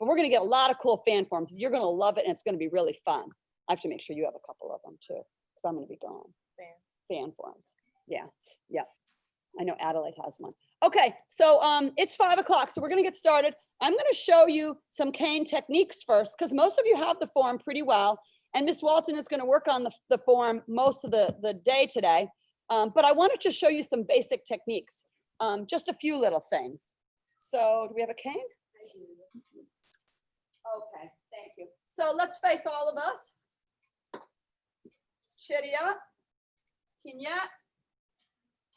but we're going to get a lot of cool fan forms. You're going to love it, and it's going to be really fun. I have to make sure you have a couple of them too, because I'm going to be gone. Fan forms. Yeah. Yeah. I know Adelaide has one. Okay. So it's 5 o'clock. So we're going to get started. I'm going to show you some cane techniques first, because most of you have the form pretty well. And Miss Walton is going to work on the form most of the day today. But I wanted to show you some basic techniques, just a few little things. So do we have a cane? Okay, thank you. So let's face all of us. Chariot, Kinyat,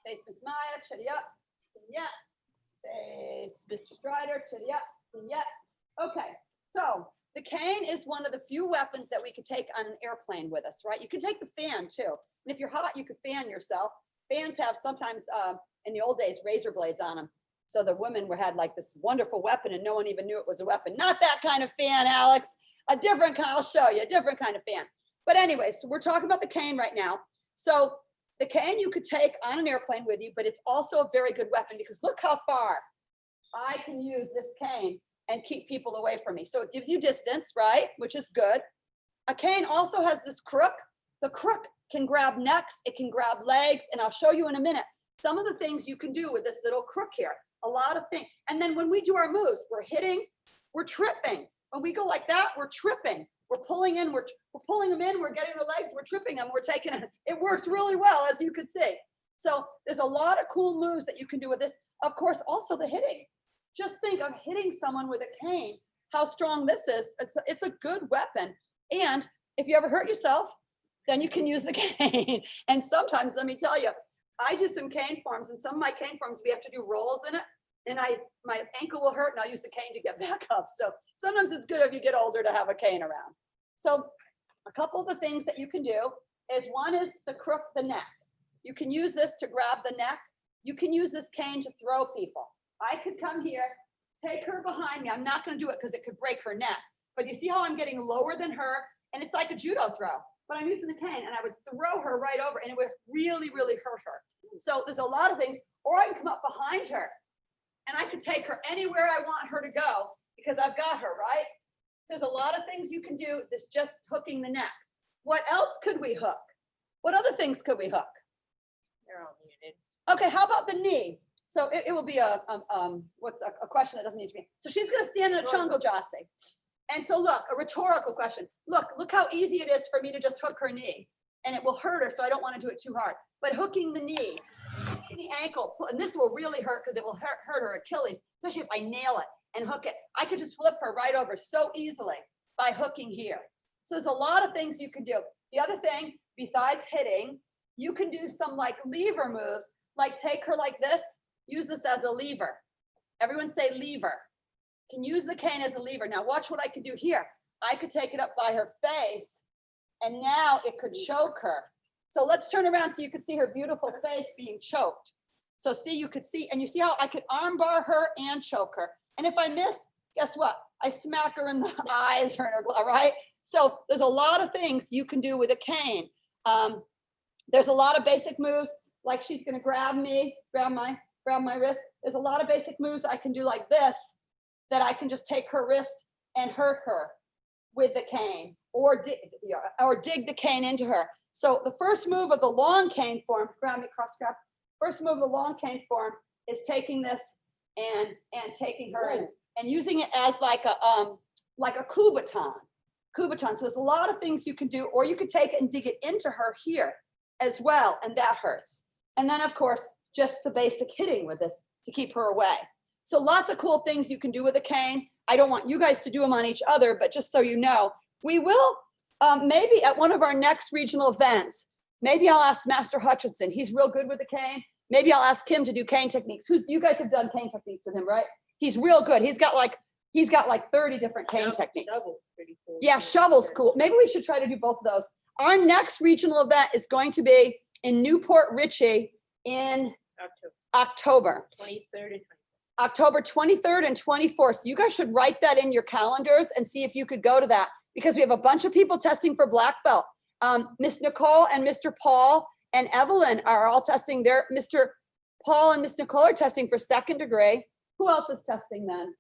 face Miss Maya, Chariot, Kinyat, face Mr. Strider, Chariot, Kinyat. Okay, so the cane is one of the few weapons that we could take on an airplane with us, right? You can take the fan too. And if you're hot, you could fan yourself. Fans have sometimes, in the old days, razor blades on them. So the women had like this wonderful weapon and no one even knew it was a weapon. Not that kind of fan, Alex. A different kind, I'll show you, a different kind of fan. But anyway, so we're talking about the cane right now. So the cane you could take on an airplane with you, but it's also a very good weapon because look how far I can use this cane and keep people away from me. So it gives you distance, right? Which is good. A cane also has this crook. The crook can grab necks, it can grab legs, and I'll show you in a minute some of the things you can do with this little crook here. A lot of things. And then when we do our moves, we're hitting, we're tripping. When we go like that, we're tripping. We're pulling in, we're pulling them in, we're getting the legs, we're tripping them, we're taking it. It works really well, as you can see. So there's a lot of cool moves that you can do with this. Of course, also the hitting. Just think of hitting someone with a cane, how strong this is. It's a good weapon. And if you ever hurt yourself, then you can use the cane. And sometimes, let me tell you, I do some cane forms, and some of my cane forms, we have to do rolls in it. And my ankle will hurt, and I'll use the cane to get back up. So sometimes it's good if you get older to have a cane around. So a couple of the things that you can do is one is the crook the neck. You can use this to grab the neck. You can use this cane to throw people. I could come here, take her behind me. I'm not going to do it because it could break her neck. But you see how I'm getting lower than her? And it's like a judo throw. But I'm using the cane, and I would throw her right over, and it would really, really hurt her. So there's a lot of things. Or I can come up behind her, and I could take her anywhere I want her to go because I've got her, right? There's a lot of things you can do. This just hooking the neck. What else could we hook? What other things could we hook? They're all muted. Okay, how about the knee? So it will be a question that doesn't need to be. So she's going to stand in a chungal jasi. And so look, a rhetorical question. Look how easy it is for me to just hook her knee. And it will hurt her, so I don't want to do it too hard. But hooking the knee, the ankle, and this will really hurt because it will hurt her Achilles, especially if I nail it and hook it. I could just flip her right over so easily by hooking here. So there's a lot of things you can do. The other thing, besides hitting, you can do some like lever moves, like take her like this, use this as a lever. Everyone say lever. Can use the cane as a lever. Now watch what I could do here. I could take it up by her face, and now it could choke her. So let's turn around so you can see her beautiful face being choked. So see, you could see, and you see how I could arm bar her and choke her. And if I miss, guess what? I smack her in the eyes or in her glove, right? So there's a lot of things you can do with a cane. There's a lot of basic moves, like she's gonna grab me, grab my wrist. There's a lot of basic moves I can do like this, that I can just take her wrist and hurt her with the cane, or dig the cane into her. So the first move of the long cane form, grab me, cross grab. First move of the long cane form is taking this and taking her and using it as like a coup baton. So there's a lot of things you can do, or you could take it and dig it into her here as well, and that hurts. And then of course, just the basic hitting with this to keep her away. So lots of cool things you can do with a cane. I don't want you guys to do them on each other, but just so you know, we will maybe at one of our next regional events, maybe I'll ask Master Hutchinson. He's real good with the cane. Maybe I'll ask him to do cane techniques. You guys have done cane techniques with him, right? He's real good. He's got like 30 different cane techniques. Shovel's pretty cool. Yeah, shovel's cool. Maybe we should try to do both of those. Our next regional event is going to be in Newport Richey in October. 23rd and 24th. October 23rd and 24th. So you guys should write that in your calendars and see if you could go to that, because we have a bunch of people testing for black belt. Miss Nicole and Mr. Paul and Evelyn are all testing their, Mr. Paul and Miss Nicole are testing for 2nd degree. Who else is testing then?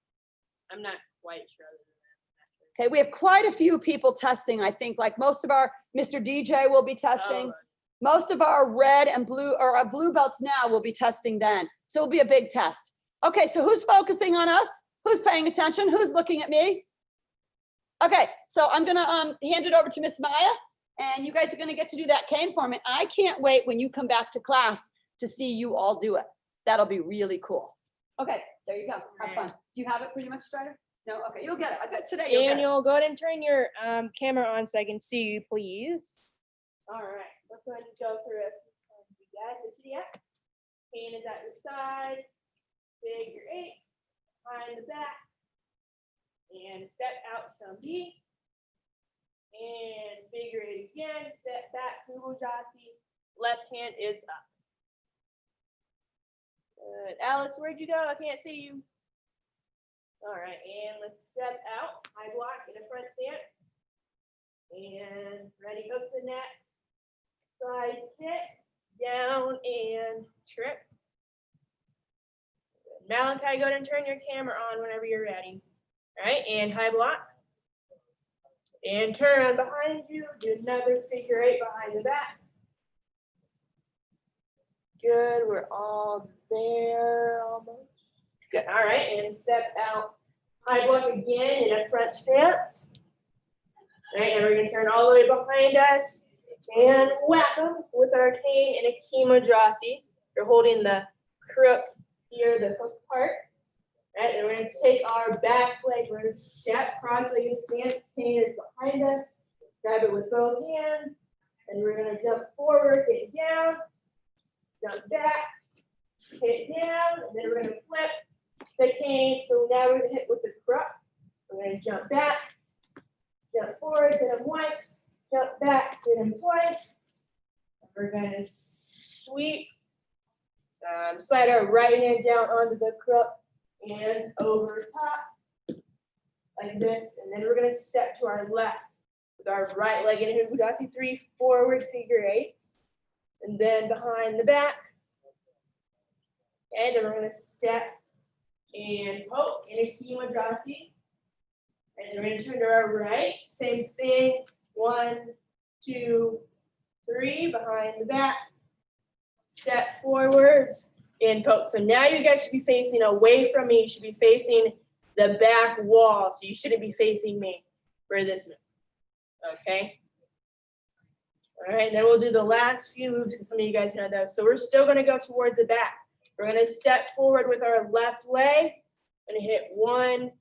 I'm not white rather than that. Okay, we have quite a few people testing, I think, like most of our, Mr. DJ will be testing. Oh, Most of our red and blue, or our blue belts now will be testing then. So it'll be a big test. Okay, so who's focusing on us? Who's paying attention? Who's looking at me? Okay, so I'm gonna hand it over to Miss Maya, and you guys are gonna get to do that cane form. And I can't wait when you come back to class to see you all do it. That'll be really cool. Okay, there you go. Have fun. Do you have it pretty much, Strider? No, okay, you'll get it. I bet today you'll get it. Daniel, go ahead and turn your camera on so I can see you, please. All right, let's go ahead and go through it. You guys, what you got? Hand is at your side, figure 8, behind the back, and step out, Chambi. And figure 8 again, step back, Kubujasi. Left hand is up. Good. Alex, where'd you go? I can't see you. All right, and let's step out, high block in a front stance. And ready, hook the net. Side kick, down and trip. Malachi, go ahead and turn your camera on whenever you're ready. All right, and high block. And turn behind you, do another figure 8 behind the back. Good, we're all there almost. Good, all right, and step out. High block again in a front stance. All right, and we're gonna turn all the way behind us. And whack them with our cane in a Kimodrasi. You're holding the crook here, the hook part. Right, and we're going to take our back leg, we're going to step cross-legged stance, cane is behind us. Grab it with both hands. And we're going to jump forward, hit down, jump back, hit down, and then we're going to flip the cane. So now we're going to hit with the crook. We're going to jump back, jump forward, hit them once. Jump back, hit him twice. We're going to sweep, slide our right hand down onto the crook and over top, like this. And then we're going to step to our left with our right leg in a Hubudasi 3 forward figure 8. And then behind the back. And then we're going to step and poke in a Kimodrasi. And then we're going to turn to our right, same thing. 1, 2, 3, behind the back, step forwards, and poke. So now you guys should be facing away from me. You should be facing the back wall. So you shouldn't be facing me for this move. Okay? All right, then we'll do the last few moves because some of you guys know those. So we're still going to go towards the back. We're going to step forward with our left leg. Going to hit 1,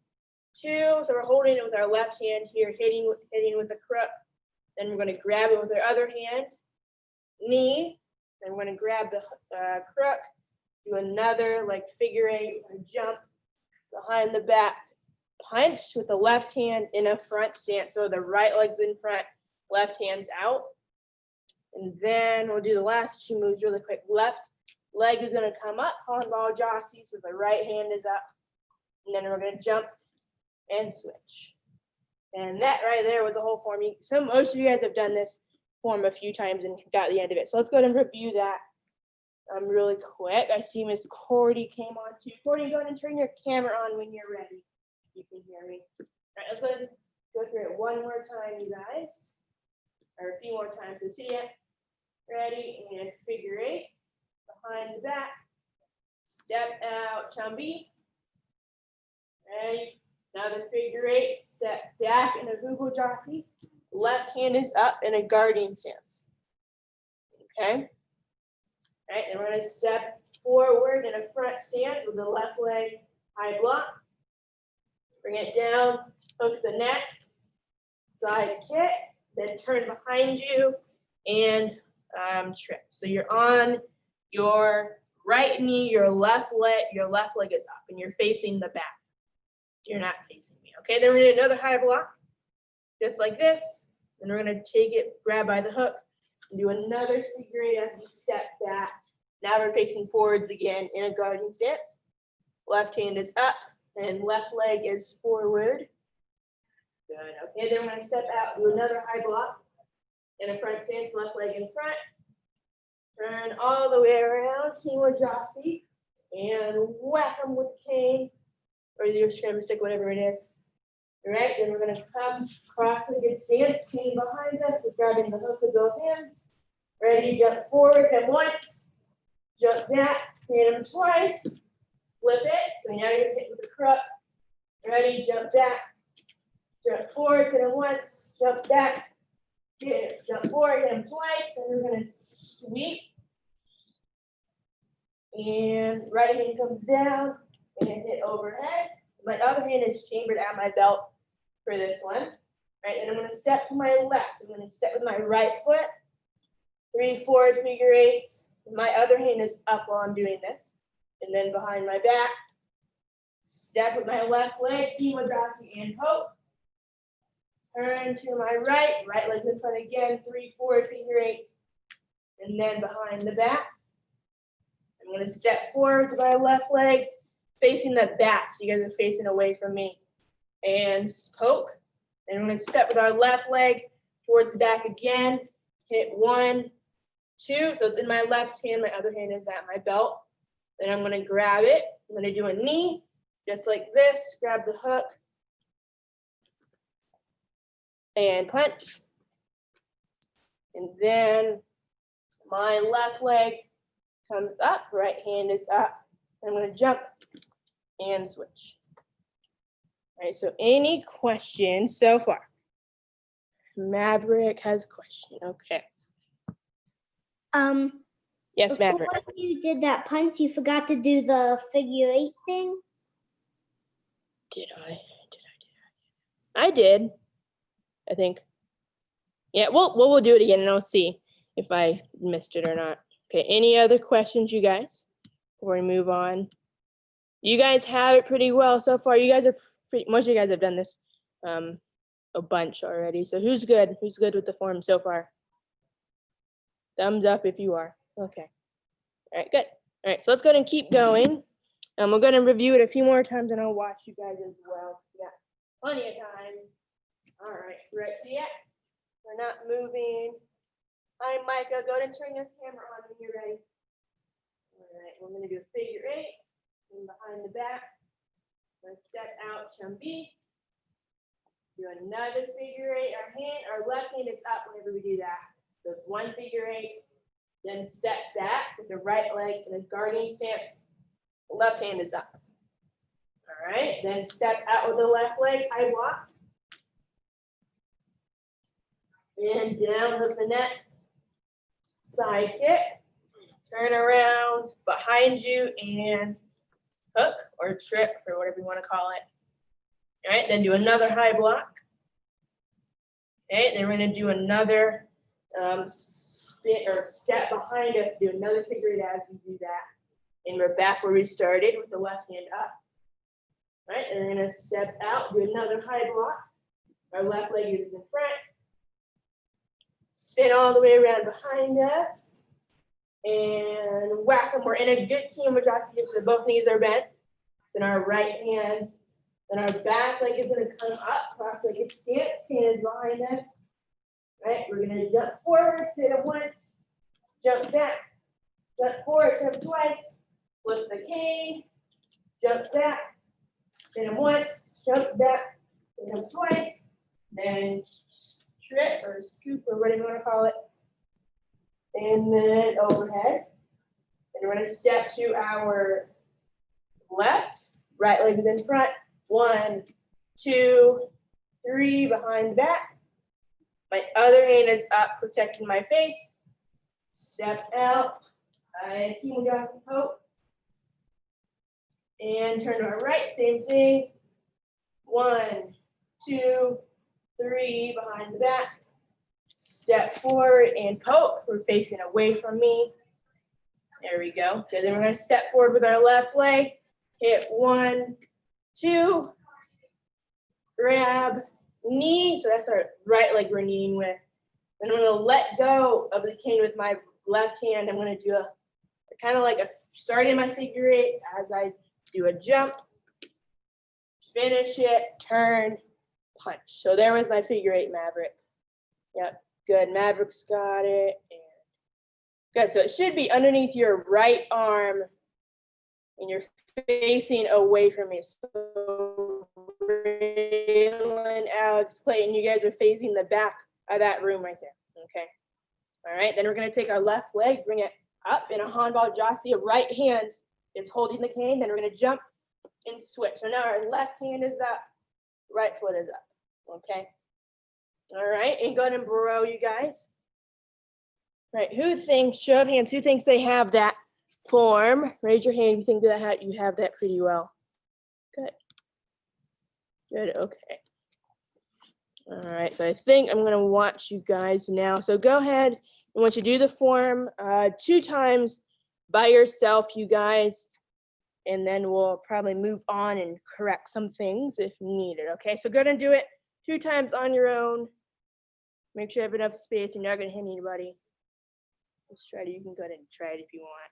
2. So we're holding it with our left hand here, hitting with the crook. Then we're going to grab it with our other hand, knee. Then we're going to grab the crook, do another like figure 8, jump behind the back, punch with the left hand in a front stance. So the right leg's in front, left hand's out. And then we'll do the last 2 moves really quick. Left leg is going to come up, Hanbal Jasi, so the right hand is up. And then we're going to jump and switch. And that right there was a whole form. So most of you guys have done this form a few times and got the end of it. So let's go ahead and review that really quick. I see Miss Cordy came on too. Cordy, go ahead and turn your camera on when you're ready. You can hear me. All right, let's go ahead and go through it one more time, you guys. Or a few more times. So see ya. Ready, and figure 8. Behind the back. Step out, Chambi. Ready. Another figure 8, step back in a Hubudasi. Left hand is up in a guarding stance. Okay. All right, and we're going to step forward in a front stance with the left leg high block. Bring it down, hook the neck, side kick, then turn behind you and trip. So you're on your right knee, your left leg is up, and you're facing the back. You're not facing me. Okay, then we're gonna do another high block, just like this. Then we're gonna take it, grab by the hook, and do another figure 8 as we step back. Now we're facing forwards again in a guarding stance. Left hand is up and left leg is forward. Good. Okay, then we're gonna step out, do another high block in a front stance, left leg in front. Turn all the way around, Kimodrasi, and whack them with the cane or your trim stick, whatever it is. All right, then we're gonna come cross-legged stance, hand behind us, so grabbing the hook with both hands. Ready, jump forward, him once, jump back, hit him twice, flip it, so now you're hit with the crook. Ready, jump back, jump forward, hit him once, jump back, hit it, jump forward, hit him twice, and we're gonna sweep. And right hand comes down and hit overhead. My other hand is chambered at my belt for this one. Right, and I'm gonna step to my left. I'm gonna step with my right foot, 3 forward figure eights. My other hand is up while I'm doing this. And then behind my back, step with my left leg, Kimadrasi and poke. Turn to my right, right leg in front again, 3 forward figure eights. And then behind the back. I'm gonna step forward to my left leg, facing the back, so you guys are facing away from me. And poke. And I'm gonna step with our left leg towards the back again. Hit 1, 2, so it's in my left hand, my other hand is at my belt. Then I'm gonna grab it. I'm gonna do a knee, just like this, grab the hook. And punch. And then my left leg comes up, right hand is up. I'm gonna jump and switch. All right, so any questions so far? Maverick has a question, okay. Yes, Maverick. Before you did that punch, you forgot to do the figure 8 thing. Did I? I did, I think. Yeah, we'll do it again and I'll see if I missed it or not. Okay, any other questions, you guys, before we move on? You guys have it pretty well so far. You guys are most of you guys have done this a bunch already. So who's good? Who's good with the form so far? Thumbs up if you are. Okay. All right, good. All right, so let's go ahead and keep going. We're going to review it a few more times and I'll watch you guys as well. Yeah, plenty of time. All right, right yet. We're not moving. Hi, Micah. Go ahead and turn your camera on when you're ready. All right, we're going to do a figure 8. And behind the back. We're going to step out, Chumbi. Do another figure 8. Our left hand is up whenever we do that. So it's 1 figure 8. Then step back with the right leg in a guardian stance. The left hand is up. All right, then step out with the left leg, high block. And down with the neck. Side kick. Turn around behind you and hook or trip or whatever you want to call it. All right, then do another high block. Okay, then we're going to do another spin or step behind us, do another figure 8 as we do that. And we're back where we started with the left hand up. All right, and we're going to step out, do another high block. Our left leg is in front. Spin all the way around behind us. And whack them. We're in a good team with Jockey, so both knees are bent. Then our right hand, then our back leg is going to come up, cross-legged stance, hands behind us. Right, we're going to jump forward, hit them once, jump back, jump forward, hit them twice, flip the cane, jump back, hit them once, jump back, hit them twice, then trip or scoop or whatever you want to call it. And then overhead. And we're going to step to our left. Right leg is in front. 1, 2, 3 behind back. My other hand is up, protecting my face. Step out. I Kimagaki poke. And turn to our right. Same thing. 1, 2, 3 behind the back. Step forward and poke. We're facing away from me. There we go. Okay, then we're going to step forward with our left leg. Hit 1, 2. Grab knee. So that's our right leg we're kneeing with. Then I'm going to let go of the cane with my left hand. I'm going to do a kind of like a starting my figure 8 as I do a jump. Finish it. Turn. Punch. So there was my figure 8 Maverick. Yep. Good. Maverick's got it. And good. So it should be underneath your right arm and you're facing away from me. So Raylan, Alex, Clayton, you guys are facing the back of that room right there, okay? All right, then we're gonna take our left leg, bring it up in a handball jasi. Right hand is holding the cane, then we're gonna jump and switch. So now our left hand is up, right foot is up, okay? All right, and go ahead and bro, you guys. All right, who thinks, show of hands, who thinks they have that form? Raise your hand if you think that you have that pretty well. Good. Good, okay. All right, so I think I'm gonna watch you guys now. So go ahead and once you do the form 2 times by yourself, you guys, and then we'll probably move on and correct some things if needed, okay? So go ahead and do it 2 times on your own. Make sure you have enough space. You're not gonna hit anybody. Let's try it. You can go ahead and try it if you want.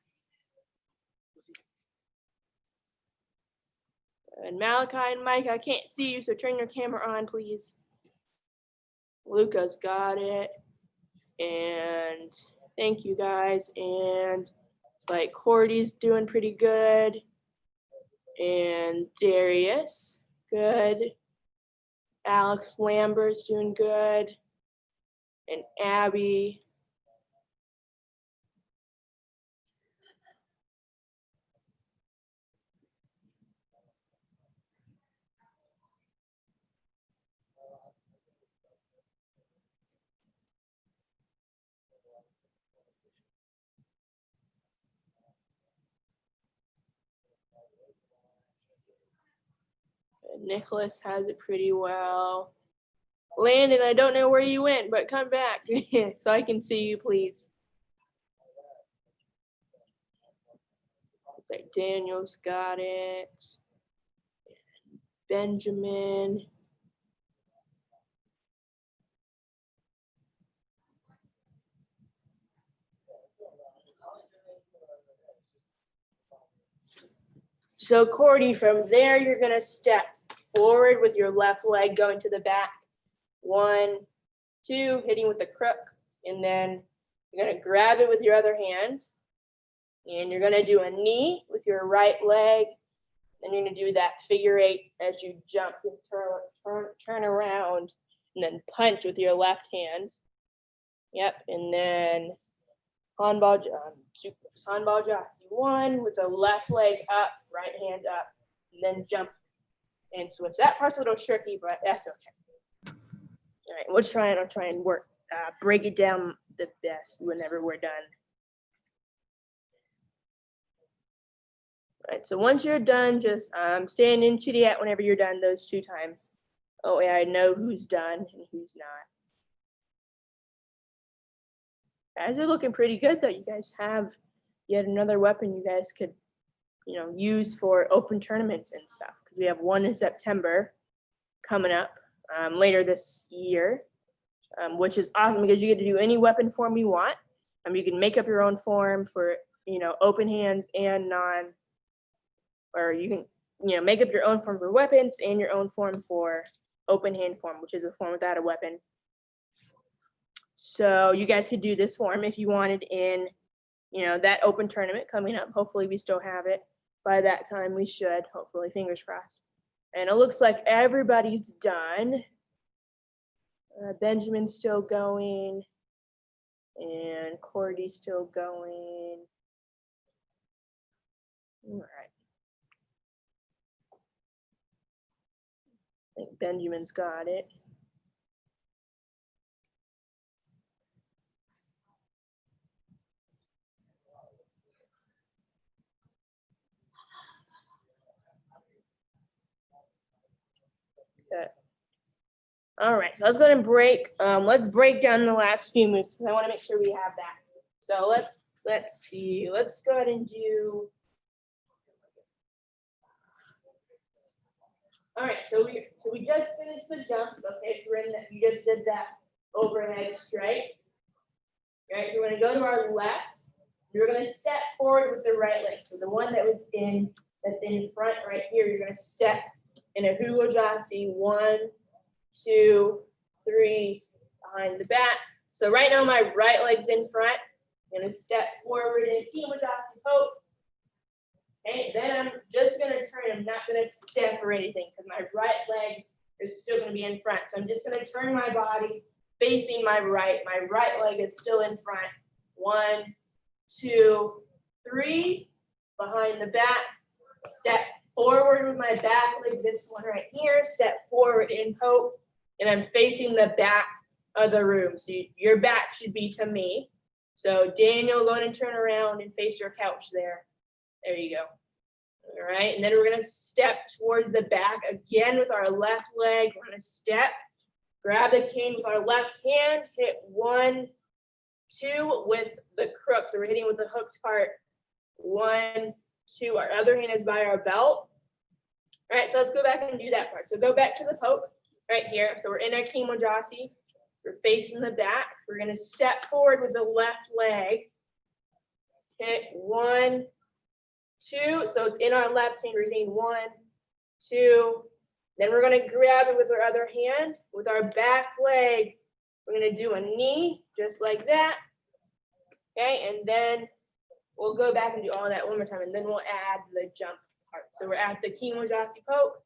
And Malachi and Mike, I can't see you, so turn your camera on, please. Luca's got it. And thank you guys. And it's like Cordy's doing pretty good. And Darius, good. Alex Lambert's doing good. And Abby. Nicholas has it pretty well. Landon, I don't know where you went, but come back so I can see you, please. It's like Daniel's got it. Benjamin. So Cordy, from there, you're gonna step forward with your left leg going to the back. 1, 2, hitting with the crook, and then you're gonna grab it with your other hand, and you're gonna do a knee with your right leg. Then you're gonna do that figure 8 as you jump and turn around, and then punch with your left hand. Yep, and then handball jasi 1 with the left leg up, right hand up, and then jump and switch. That part's a little tricky, but that's okay. All right, I'll try and work, break it down the best whenever we're done. All right, so once you're done, just stand in chitty at whenever you're done those 2 times. Oh yeah, I know who's done and who's not. Guys are looking pretty good though. You guys have yet another weapon you guys could, use for open tournaments and stuff. Because we have one in September coming up later this year, which is awesome because you get to do any weapon form you want. You can make up your own form for, open hands and non, or you can, make up your own form for weapons and your own form for open hand form, which is a form without a weapon. So you guys could do this form if you wanted in, that open tournament coming up. Hopefully we still have it by that time. We should, hopefully, fingers crossed. And it looks like everybody's done. Benjamin's still going, and Cordy's still going. All right. I think Benjamin's got it. Okay. All right, so let's go ahead and let's break down the last few moves because I want to make sure we have that. So let's see. Let's go ahead and do. All right, so we just finished the jumps. Okay, so we just did that overhead strike. All right, so we're gonna go to our left. You're gonna step forward with the right leg. So the one that's in front right here, you're gonna step in a hula jasi 1, 2, 3 behind the back. So right now my right leg's in front. I'm gonna step forward in Kima jasi poke. Okay, then I'm just gonna turn, I'm not gonna step or anything, because my right leg is still gonna be in front. So I'm just gonna turn my body facing my right leg is still in front. 1, 2, 3, behind the back, step forward with my back leg, this one right here, step forward in hope, and I'm facing the back of the room. So your back should be to me. So Daniel, go ahead and turn around and face your couch there. There you go. All right, and then we're gonna step towards the back again with our left leg. We're gonna step, grab the cane with our left hand, hit 1, 2 with the crook. So we're hitting with the hooked part. 1, 2. Our other hand is by our belt. All right, so let's go back and do that part. So go back to the poke right here. So we're in our Kimodrasi. We're facing the back. We're gonna step forward with the left leg. Hit 1, 2. So it's in our left hand. We're hitting 1, 2. Then we're gonna grab it with our other hand. With our back leg, we're gonna do a knee, just like that. Okay, and then we'll go back and do all that one more time, and then we'll add the jump part. So we're at the Kimodrasi poke.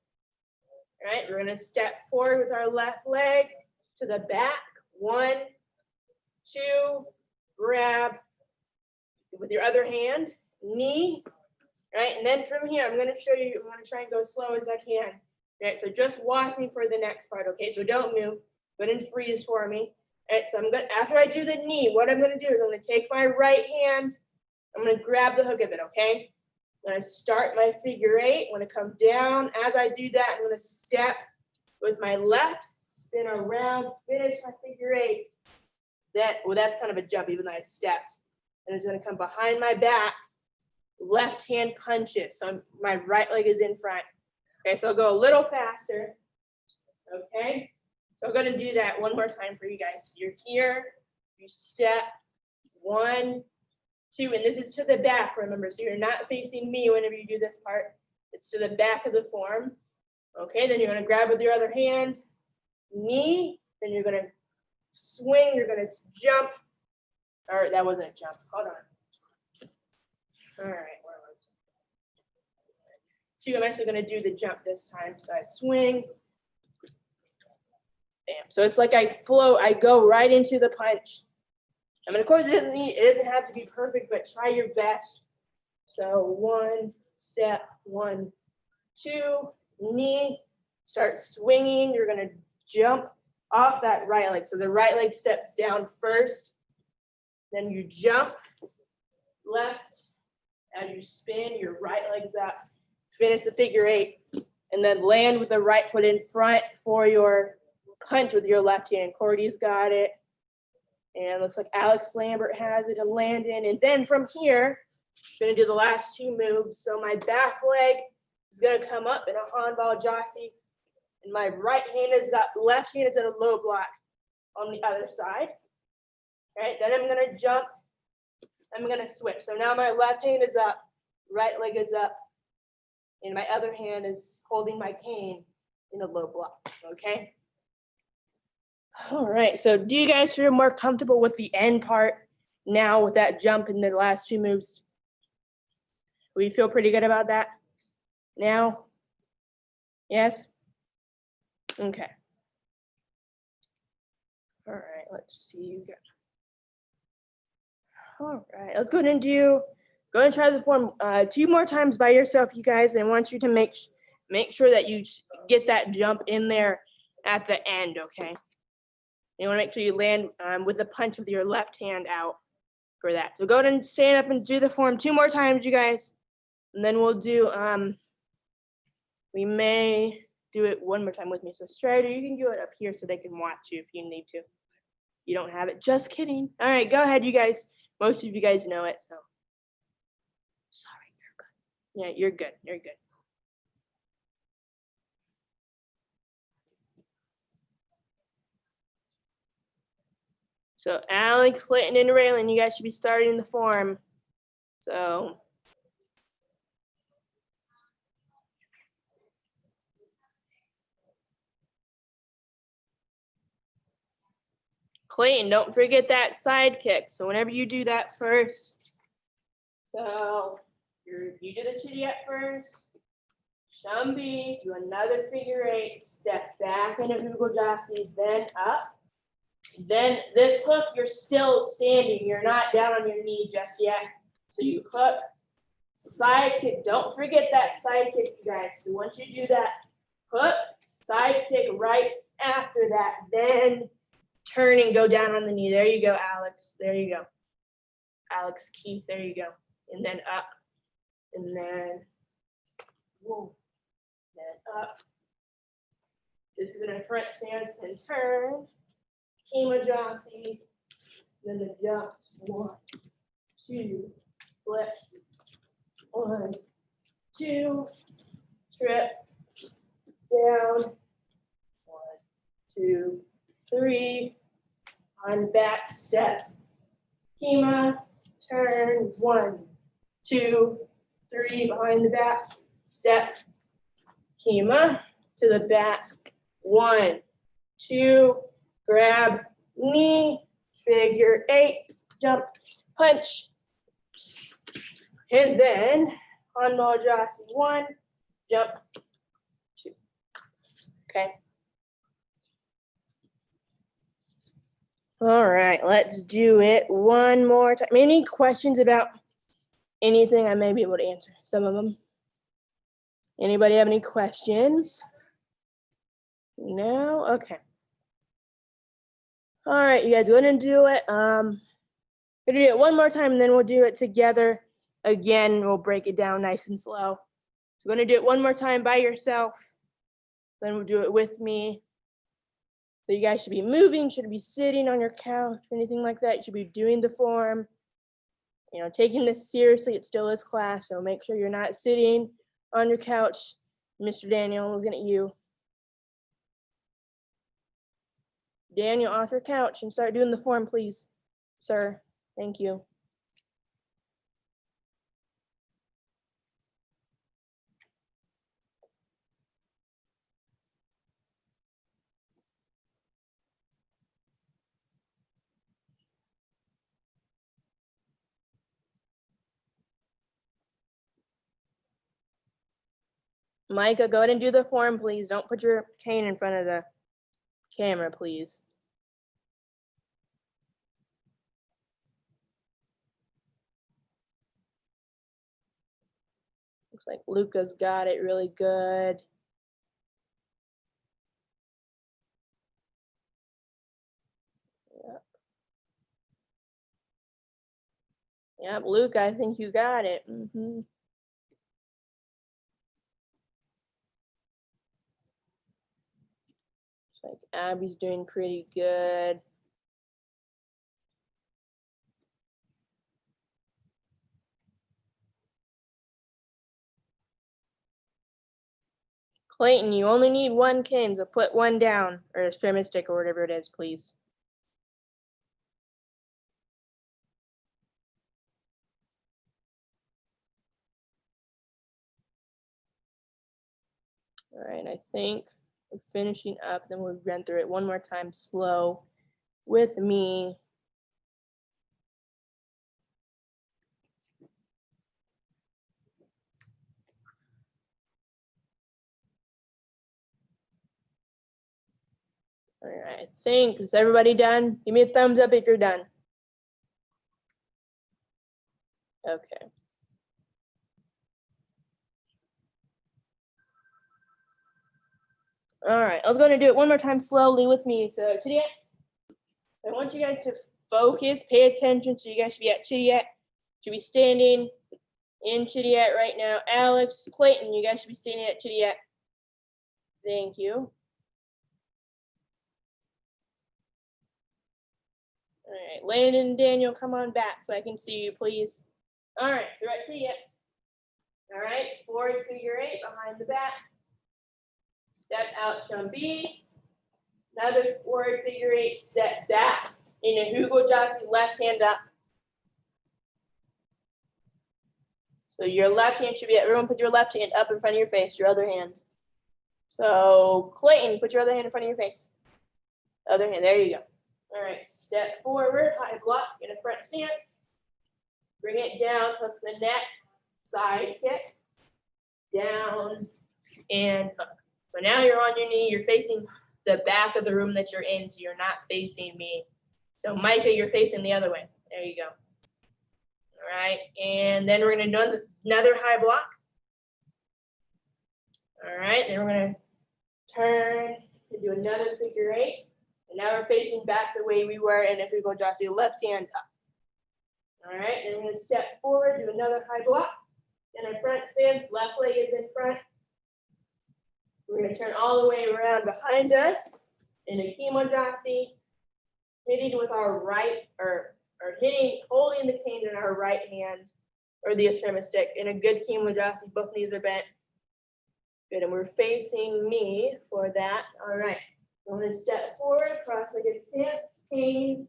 All right, we're gonna step forward with our left leg to the back. 1, 2, grab with your other hand, knee. All right, and then from here, I'm gonna show you, I'm gonna try and go as slow as I can. All right, so just watch me for the next part, okay? So don't move, go ahead and freeze for me. All right, so I'm gonna, after I do the knee, what I'm gonna do is I'm gonna take my right hand, I'm gonna grab the hook of it, okay? I'm gonna start my figure 8, I'm gonna come down. As I do that, I'm gonna step with my left, spin around, finish my figure 8. That's kind of a jump, even though I stepped. And it's gonna come behind my back, left hand punches. So my right leg is in front. Okay, so I'll go a little faster. Okay, so I'm gonna do that one more time for you guys. You're here, you step, 1, 2, and this is to the back, remember, so you're not facing me whenever you do this part. It's to the back of the form. Okay, then you're gonna grab with your other hand, knee, then you're gonna swing, you're gonna jump, or that wasn't a jump, hold on. All right, where was it? 2, I'm actually gonna do the jump this time, so I swing, bam. So it's like I float, I go right into the punch. I mean, of course, it doesn't have to be perfect, but try your best. So 1 step, 1, 2, knee, start swinging. You're gonna jump off that right leg. So the right leg steps down first, then you jump left. As you spin, your right leg's up. Finish the figure 8, and then land with the right foot in front for your punch with your left hand. Cordy's got it. And looks like Alex Lambert has it, and Landon. And then from here, I'm gonna do the last 2 moves. So my back leg is gonna come up in a handball jossie, and my right hand is up, left hand is in a low block on the other side. All right, then I'm gonna jump, I'm gonna switch. So now my left hand is up, right leg is up, and my other hand is holding my cane in a low block, okay? All right, so do you guys feel more comfortable with the end part now with that jump in the last 2 moves? Will you feel pretty good about that now? Yes? Okay. All right, let's see you guys. All right, let's go ahead and go ahead and try the form 2 more times by yourself, you guys. And I want you to make sure that you get that jump in there at the end, okay? You want to make sure you land with the punch with your left hand out for that. So go ahead and stand up and do the form 2 more times, you guys. And then we'll do, we may do it one more time with me. So Strider, you can do it up here so they can watch you if you need to. You don't have it, just kidding. All right, go ahead, you guys. Most of you guys know it, so. Sorry, you're good. Yeah, you're good, you're good. So Alex, Clinton, and Raylan, you guys should be starting the form. So. Clayton, don't forget that side kick. So whenever you do that first. So You do the chitty-yat first. Shumbi, do another figure eight, step back into Ujjayi, then up. Then this hook, you're still standing. You're not down on your knee just yet. So you hook, side kick. Don't forget that side kick, you guys. So once you do that, hook, side kick right after that. Then turn and go down on the knee. There you go, Alex. There you go. Alex Keith, there you go. And then up. And then, whoa. Then up. This is in a front stance and turn. Hemajasi. Then the jumps. 1, 2, flip. 1, 2, trip. Down. 1, 2, 3. On back step. Hema. Turn. 1, 2, 3. Behind the back. Step. Hema to the back. 1, 2. Grab, knee, figure eight, jump, punch. And then on Mojasi, 1, jump, 2. Okay. All right, let's do it one more time. Any questions about anything? I may be able to answer some of them. Anybody have any questions? No? Okay. All right, you guys, we're gonna do it. We're gonna do it one more time, and then we'll do it together again. We'll break it down nice and slow. So we're gonna do it one more time by yourself. Then we'll do it with me. So you guys should be moving, shouldn't be sitting on your couch or anything like that. You should be doing the form. You know, taking this seriously. It still is class, so make sure you're not sitting on your couch. Mr. Daniel, looking at you. Daniel, off your couch and start doing the form, please, sir. Thank you. Micah, go ahead and do the form, please. Don't put your cane in front of the camera, please. Looks like Luca's got it really good. Yep. Yep, Luca, I think you got it. Mm-hmm. Looks like Abby's doing pretty good. Clayton, you only need 1 cane, so put 1 down, or a pyramid stick or whatever it is, please. All right, I think we're finishing up, then we'll run through it one more time slow with me. All right, I think, is everybody done? Give me a thumbs up if you're done. Okay. All right, I was going to do it one more time slowly with me. So chitty-yat, I want you guys to focus, pay attention. So you guys should be at chitty-yat, should be standing in chitty-yat right now. Alex, Clayton, you guys should be standing at chitty-yat. Thank you. All right, Landon and Daniel, come on back so I can see you, please. All right, so right chitty-yat. All right, forward figure eight behind the back. Step out, Shumbi. Another forward figure eight, step back. In a Ujjayi, left hand up. So your left hand should be, everyone put your left hand up in front of your face, your other hand. So Clayton, put your other hand in front of your face. Other hand, there you go. All right, step forward, high block in a front stance. Bring it down, hook the neck, side kick, down, and up. So now you're on your knee, you're facing the back of the room that you're in, so you're not facing me. So Micah, you're facing the other way. There you go. All right, and then we're gonna do another high block. All right, then we're gonna turn and do another figure eight. And now we're facing back the way we were, and if we go Jossie, left hand up. All right, then we're gonna step forward, do another high block. Then our front stance, left leg is in front. We're gonna turn all the way around behind us in a Kimojazi, hitting with our right, or hitting, holding the cane in our right hand, or the Eskrima stick in a good Kimojazi, both knees are bent. Good, and we're facing me for that. All right, I'm gonna step forward, cross-legged stance, cane,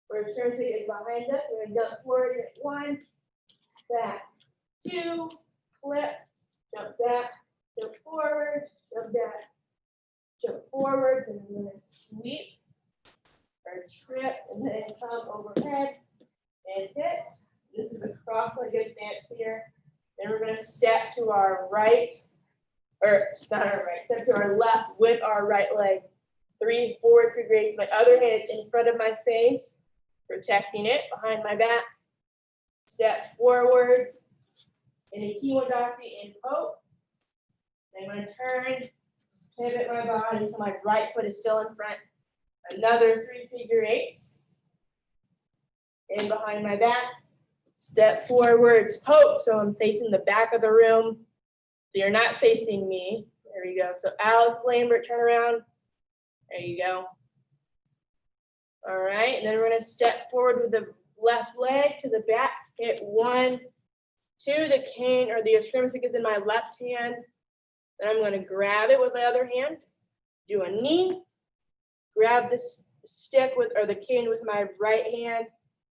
or turn to is behind us. We're gonna jump forward, one, back, two, flip, jump back, jump forward, jump back, jump forward, and I'm gonna sweep or trip, and then come overhead and hit. This is a cross-legged stance here. Then we're gonna step to our right, or not our right, step to our left with our right leg. 3 forward figure eights. My other hand is in front of my face, protecting it behind my back. Step forwards in a Kimojazi and poke. I'm gonna turn, pivot my body so my right foot is still in front. Another 3 figure eights. In behind my back. Step forwards, poke. So I'm facing the back of the room. So you're not facing me. There we go. So Alex Lambert, turn around. There you go. All right, and then we're gonna step forward with the left leg to the back. Hit 1, 2, the cane or the Eskrima stick is in my left hand. Then I'm gonna grab it with my other hand. Do a knee. Grab this stick with, or the cane with my right hand.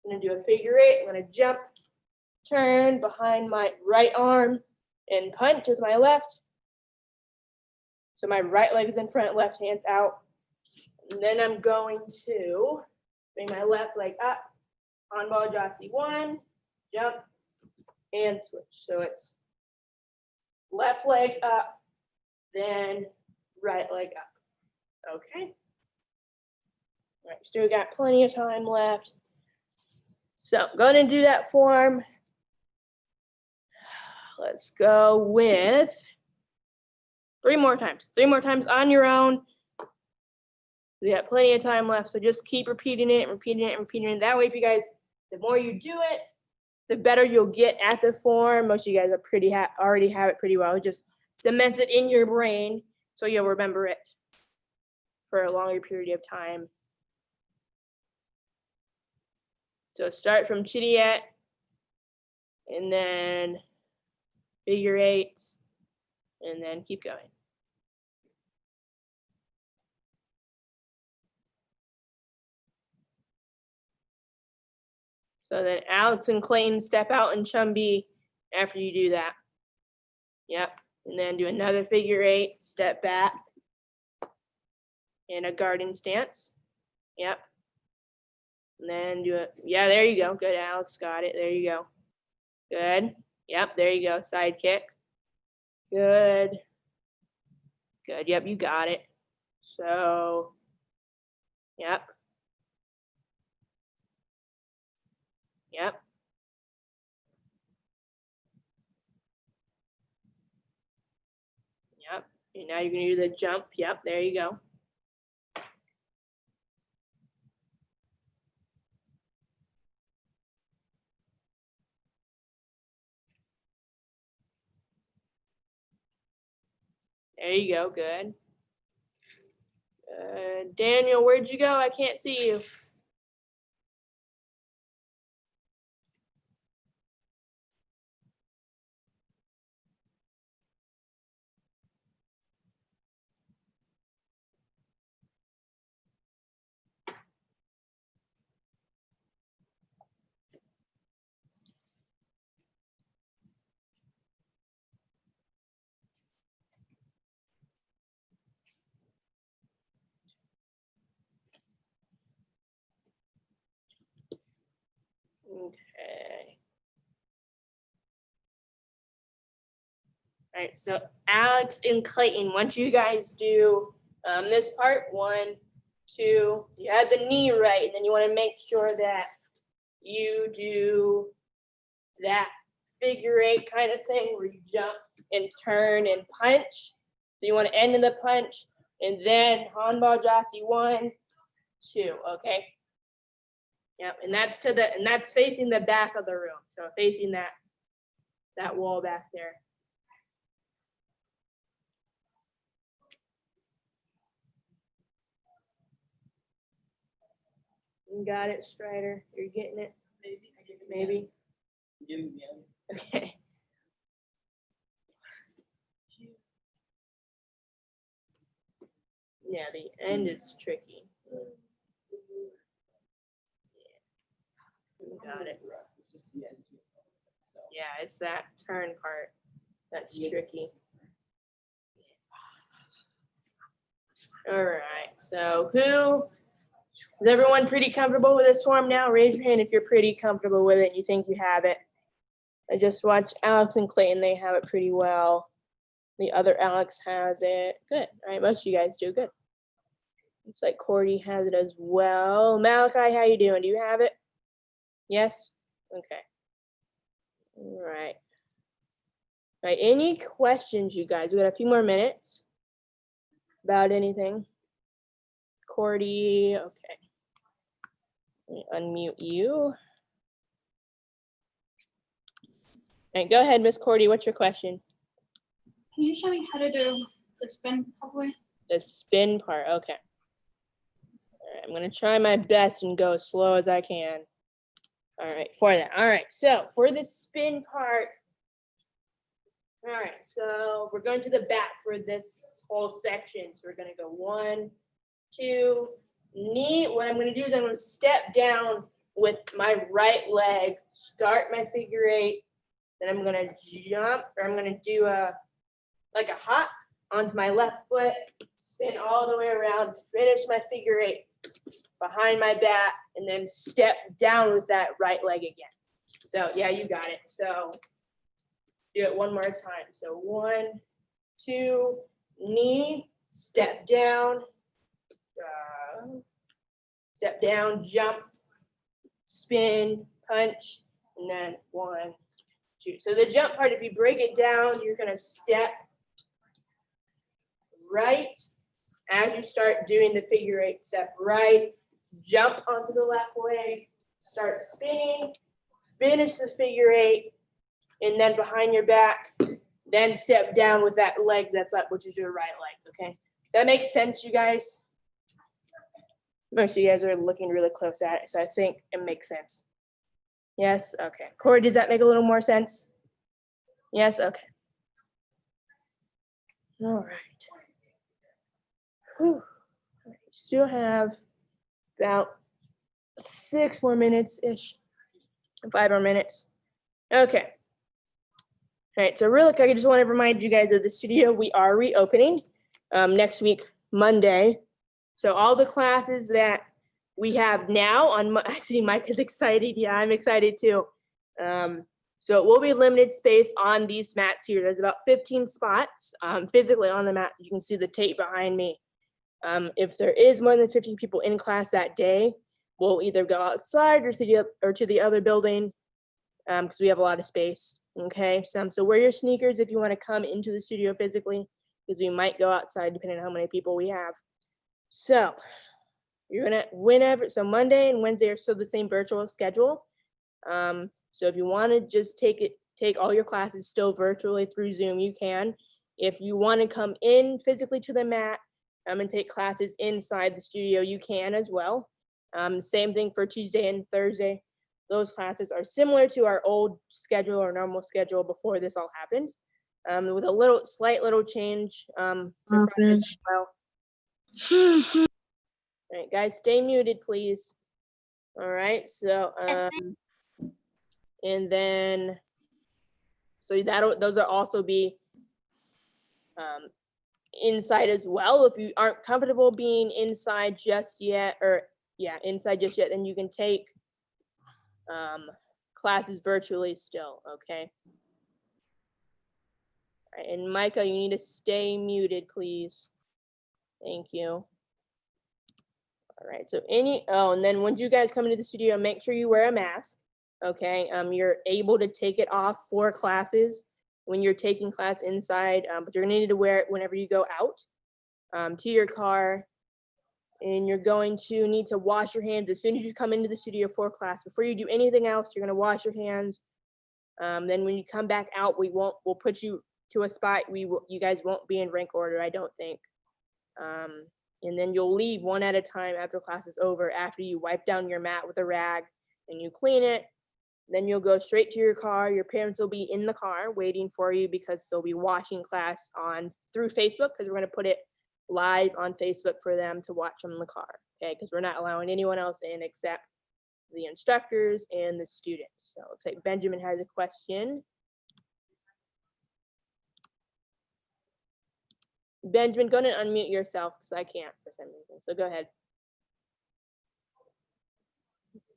I'm gonna do a figure eight. I'm gonna jump, turn behind my right arm and punch with my left. So my right leg is in front, left hand's out. And then I'm going to bring my left leg up, on ball Jossie 1, jump, and switch. So it's left leg up, then right leg up. Okay. All right, still got plenty of time left. So I'm going to do that form. Let's go with 3 more times. 3 more times on your own. We got plenty of time left, so just keep repeating it, repeating it, repeating it. That way, if you guys, the more you do it, the better you'll get at the form. Most of you guys are already have it pretty well. Just cement it in your brain so you'll remember it for a longer period of time. So start from Chittiat, and then figure eights, and then keep going. So then Alex and Clayton step out in Chumby after you do that. Yep, and then do another figure eight, step back, in a garden stance. Yep. And then do it. Yeah, there you go. Good, Alex, got it. There you go. Good. Yep, there you go. Side kick. Good. Good. Yep, you got it. So, yep. Yep. Yep. And now you're going to do the jump. Yep, there you go. There you go. Good. Daniel, where'd you go? I can't see you. right, so Alex and Clayton, once you guys do this part, 1, 2, you have the knee right, and then you want to make sure that you do that figure 8 kind of thing where you jump and turn and punch. So you want to end in the punch, and then Hanbal Jasi 1, 2, okay? Yep, and that's facing the back of the room. So facing that wall back there. You got it, Strider. You're getting it? Maybe. Okay. Yeah, the end is tricky. You got it. Yeah, it's that turn part that's tricky. All right, so is everyone pretty comfortable with this form now? Raise your hand if you're pretty comfortable with it and you think you have it. I just watched Alex and Clayton, they have it pretty well. The other Alex has it. Good. All right, most of you guys do good. Looks like Cordy has it as well. Malachi, how you doing? Do you have it? Yes? Okay. All right. All right, any questions, you guys? We got a few more minutes about anything. Cordy, okay. Let me unmute you. All right, go ahead, Miss Cordy. What's your question? Can you show me how to do the spin properly? The spin part, okay. All right, I'm gonna try my best and go as slow as I can. All right, for that. All right, so for the spin part, all right, so we're going to the back for this whole section. So we're gonna go 1, 2, knee. What I'm gonna do is I'm gonna step down with my right leg, start my figure 8, then I'm gonna jump, or I'm gonna do like a hop onto my left foot, spin all the way around, finish my figure 8 behind my back, and then step down with that right leg again. So yeah, you got it. So do it one more time. So 1, 2, knee, step down, jump, spin, punch, and then 1, 2. So the jump part, if you break it down, you're gonna step right as you start doing the figure 8. Step right, jump onto the left leg, start spinning, finish the figure 8, and then behind your back, then step down with that leg that's up, which is your right leg, okay? That makes sense, you guys? Most of you guys are looking really close at it, so I think it makes sense. Yes, okay. Corey, does that make a little more sense? Yes, okay. All right. Whew. Still have about 6 more minutes-ish, 5 more minutes. Okay. All right, so really quick, I just want to remind you guys of the studio. We are reopening next week, Monday. So all the classes that we have now on, I see Mike is excited. Yeah, I'm excited too. So it will be limited space on these mats here. There's about 15 spots physically on the mat. You can see the tape behind me. If there is more than 15 people in class that day, we'll either go outside or to the other building because we have a lot of space. Okay, so wear your sneakers if you want to come into the studio physically, because we might go outside depending on how many people we have. So you're gonna so Monday and Wednesday are still the same virtual schedule. So if you want to just take all your classes still virtually through Zoom, you can. If you want to come in physically to the mat and take classes inside the studio, you can as well. Same thing for Tuesday and Thursday. Those classes are similar to our old schedule or normal schedule before this all happened, with a slight little change for Fridays as well. All right, guys, stay muted, please. All right, so and then so those are also be inside as well. If you aren't comfortable being inside just yet, then you can take classes virtually still, okay? All right, and Micah, you need to stay muted, please. Thank you. All right, so and then once you guys come into the studio, make sure you wear a mask, okay? You're able to take it off for classes when you're taking class inside, but you're gonna need to wear it whenever you go out to your car, and you're going to need to wash your hands as soon as you come into the studio for class. Before you do anything else, you're gonna wash your hands. Then when you come back out, we'll put you to a spot. You guys won't be in rank order, I don't think. And then you'll leave one at a time after class is over, after you wipe down your mat with a rag and you clean it. Then you'll go straight to your car. Your parents will be in the car waiting for you because they'll be watching class through Facebook, because we're going to put it live on Facebook for them to watch from the car, okay? Because we're not allowing anyone else in except the instructors and the students. So it looks like Benjamin has a question. Benjamin, go ahead and unmute yourself because I can't for some reason. So go ahead.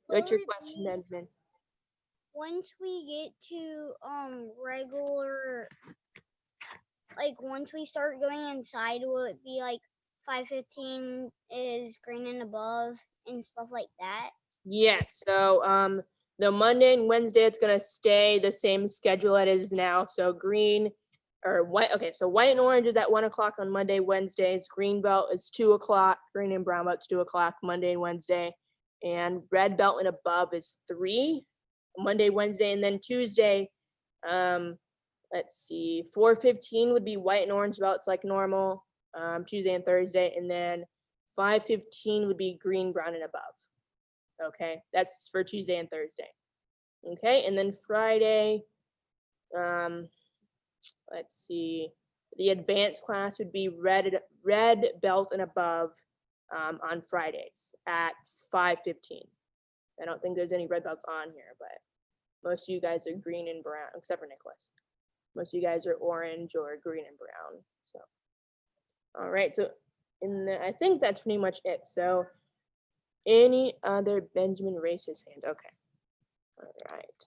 What's your question, Benjamin? Once we get to regular, like once we start going inside, will it be like 5:15 is green and above and stuff like that? Yeah, so the Monday and Wednesday, it's gonna stay the same schedule it is now. So green or white, okay, so white and orange is at 1 o'clock on Monday, Wednesdays. Green belt is 2 o'clock, green and brown belt's 2 o'clock, Monday and Wednesday. And red belt and above is 3, Monday, Wednesday, and then Tuesday, let's see, 4:15 would be white and orange belts like normal, Tuesday and Thursday, and then 5:15 would be green, brown, and above. Okay, that's for Tuesday and Thursday. Okay, and then Friday, let's see, the advanced class would be red belt and above on Fridays at 5:15. I don't think there's any red belts on here, but most of you guys are green and brown, except for Nicholas. Most of you guys are orange or green and brown. So, all right, so I think that's pretty much it. So any other, Benjamin raised his hand. Okay. All right.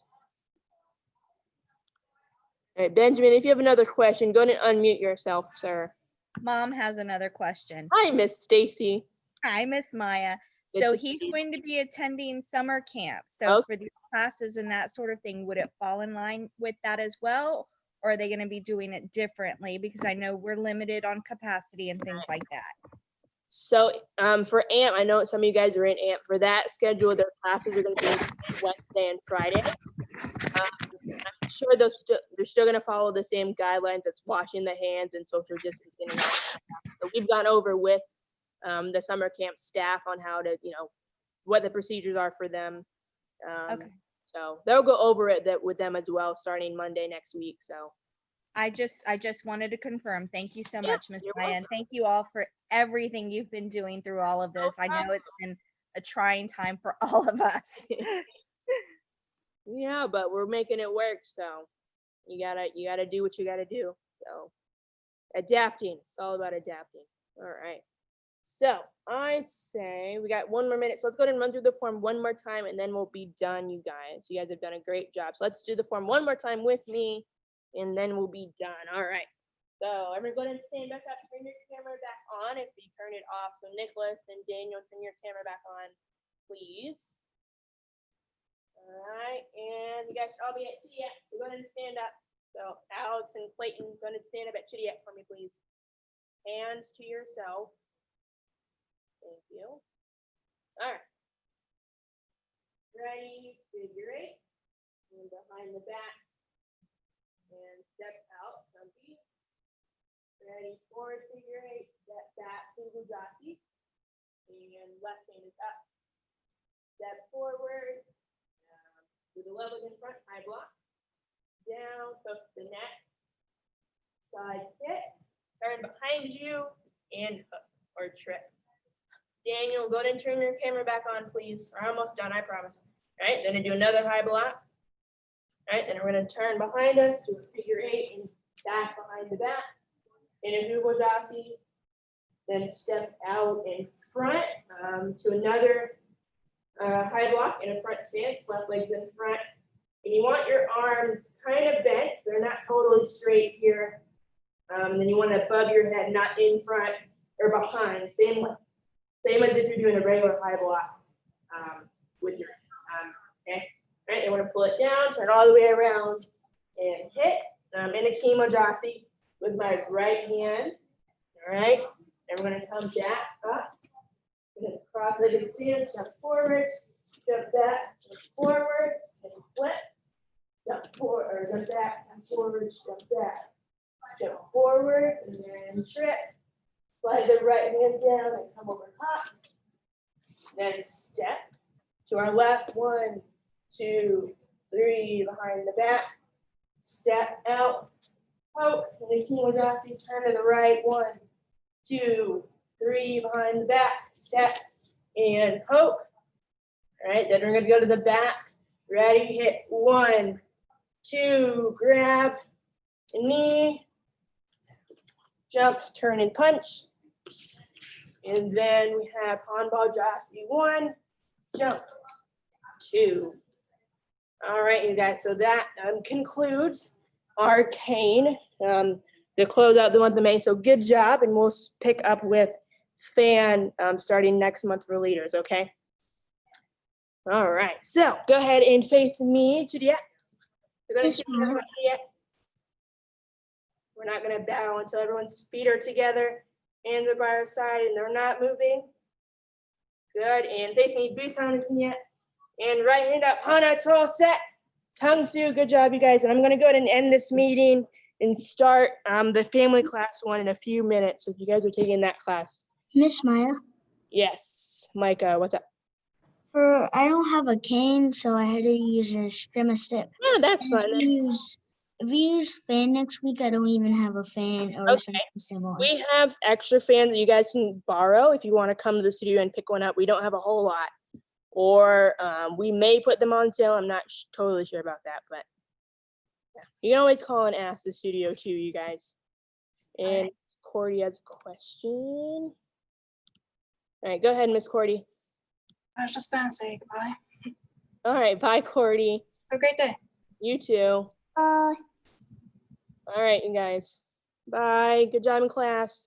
All right, Benjamin, if you have another question, go ahead and unmute yourself, sir. Mom has another question. Hi, Miss Stacy. Hi, Miss Maya. Good So to he's see you. going to be attending summer camp. So Okay. for the classes and that sort of thing, would it fall in line with that as well? Or are they going to be doing it differently? Because I know we're limited on capacity and things like that. So for AMP, I know some of you guys are in AMP. For that schedule, their classes are going to be Wednesday and Friday. I'm sure they're still going to follow the same guidelines. That's washing the hands and social distancing. And all that. So we've gone over with the summer camp staff on how to, what the procedures are for them. Okay. So they'll go over it with them as well, starting Monday next week. So I just wanted to confirm. Thank you so Yeah, much, Miss you're Maya. And thank you all for everything you've been doing through all of this. I know it's been a trying time for all of us. yeah, but we're making it work. So you gotta do what you gotta do. So adapting. It's all about adapting. All right. So I say we got 1 more minute. So let's go ahead and run through the form one more time, and then we'll be done, you guys. You guys have done a great job. So let's do the form one more time with me, and then we'll be done. All right. So everyone go ahead and stand back up. Turn your camera back on if you turn it off. So Nicholas and Daniel, turn your camera back on, please. All right. And you guys should all be at Chitty So go ahead and stand up. So Alex and Clayton, go ahead and stand up at Chitty for me, please. Hands to yourself. Thank you. All right. Ready, figure 8. And behind the back. And step out, jumpy. Ready, forward, figure 8. Step back, Bujasi. And left hand is up. Step forward. With the level in front, high block. Down, hook the neck. Side kick. Turn behind you and hook or trip. Daniel, go ahead and turn your camera back on, please. We're almost done, I promise. All right, then I do another high block. All right, then we're gonna turn behind us to figure 8 and back behind the back. In a Bujasi. Then step out in front to another high block in a front stance, left leg's in front. And you want your arms kind of bent, so they're not totally straight here. Then you want it above your head, not in front or behind. Same as if you're doing a regular high block with your okay. All right, you want to pull it down, turn all the way around, and hit in a Kimojazi with my right hand. All right, and we're going to come back up. We're going to cross-legged stance, jump forwards, jump back, jump forwards, and flip. Jump forward, or jump back, jump forwards, jump back. Jump forward, and then trip. Slide the right hand down and come over top. Then step to our left, 1, 2, 3, behind the back. Step out, poke, and then Kimojazi, turn to the right, 1, 2, 3, behind the back, step, and poke. All right, then we're gonna go to the back. Ready, hit 1, 2, grab, a knee, jump, turn, and punch. And then we have Hanbal Jasi 1, jump, 2. All right, you guys, so that concludes our cane to close out the month of May. So good job, and we'll pick up with Fan starting next month for leaders, okay? All right, so go ahead and face me, Juliet. We're gonna Yes, take ma'am. this one, Juliet. We're not gonna bow until everyone's feet are together, hands are by our side, and they're not moving. Good, and facing me, Busan, Juliet. And right hand up, Hana, it's all set. Tung Su, good job, you guys. And I'm gonna go ahead and end this meeting and start the family class one in a few minutes. So if you guys are taking that class. Miss Maya, Yes, Micah, what's up? I don't have a cane, so I had to use a strimma stick. Yeah, that's And fun. if we use fan next week, I don't even have a fan or Okay. something similar. We have extra fans that you guys can borrow if you want to come to the studio and pick one up. We don't have a whole lot. Or we may put them on sale. I'm not totally sure about that, but yeah. You can always call and ask the studio too, you guys. And Cordy has a question. All right, go ahead, Miss Cordy. I was just gonna say goodbye. All right, bye, Cordy. Have a great day. You too. Bye. All right, you guys. Bye. Good job in class.